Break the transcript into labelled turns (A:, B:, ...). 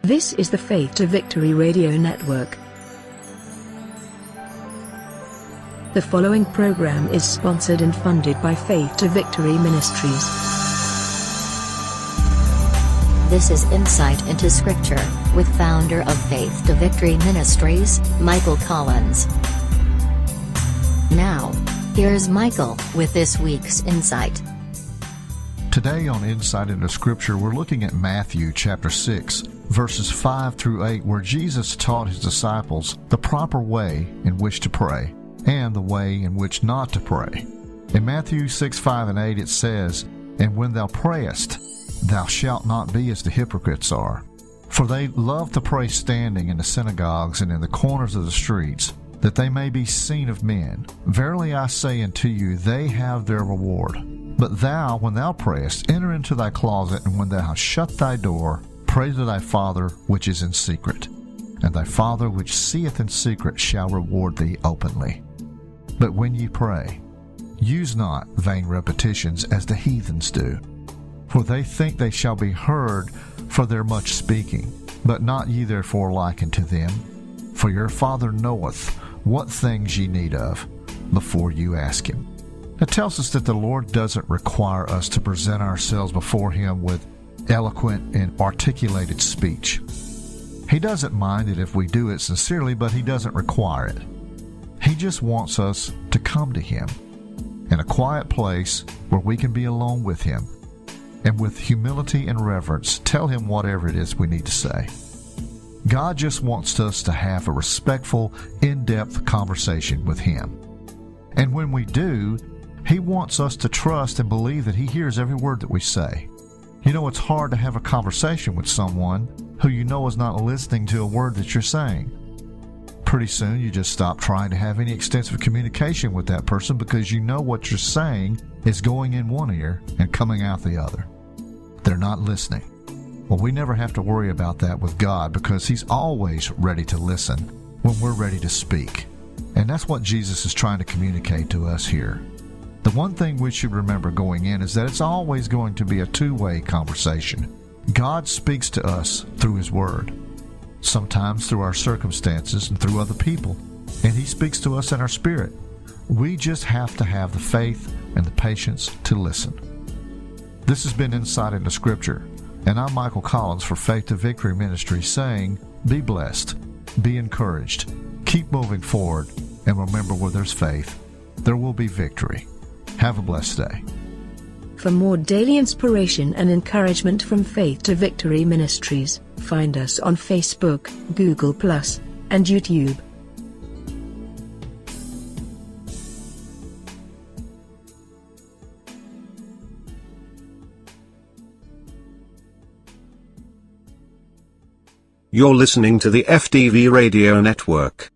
A: This is the Faith to Victory Radio Network. The following program is sponsored and funded by Faith to Victory Ministries.
B: This is Insight into Scripture, with founder of Faith to Victory Ministries, Michael Collins. Now, here's Michael with this week's Insight.
C: Today on Insight into Scripture, we're looking at Matthew chapter 6, verses 5 through 8, where Jesus taught his disciples the proper way in which to pray and the way in which not to pray. In Matthew 6, 5, and 8 it says, "And when thou prayest, thou shalt not be as the hypocrites are. For they love to pray standing in the synagogues and in the corners of the streets, that they may be seen of men. Verily I say unto you, they have their reward. But thou, when thou prayest, enter into thy closet, and when thou hast shut thy door, pray to thy Father which is in secret. And thy Father which seeth in secret shall reward thee openly. But when ye pray, use not vain repetitions as the heathens do. For they think they shall be heard for their much speaking. But not ye therefore like unto them. For your Father knoweth what things ye need of, before you ask him." It tells us that the Lord doesn't require us to present ourselves before him with eloquent and articulated speech. He doesn't mind it if we do it sincerely, but he doesn't require it. He just wants us to come to him in a quiet place where we can be alone with him, and with humility and reverence tell him whatever it is we need to say. God just wants us to have a respectful, in-depth conversation with him. And when we do, he wants us to trust and believe that he hears every word that we say. You know, it's hard to have a conversation with someone who you know is not listening to a word that you're saying. Pretty soon you just stop trying to have any extensive communication with that person because you know what you're saying is going in one ear and coming out the other. They're not listening. Well, we never have to worry about that with God because he's always ready to listen when we're ready to speak. And that's what Jesus is trying to communicate to us here. The one thing we should remember going in is that it's always going to be a two-way conversation. God speaks to us through his word, sometimes through our circumstances and through other people, and he speaks to us in our spirit. We just have to have the faith and the patience to listen. This has been Insight into Scripture, and I'm Michael Collins for Faith to Victory Ministry saying, be blessed, be encouraged, keep moving forward, and remember where there's faith, there will be victory. Have a blessed day.
A: For more daily inspiration and encouragement from Faith to Victory Ministries, find us on Facebook, Google+, and YouTube.
D: You're listening to the FTV Radio Network.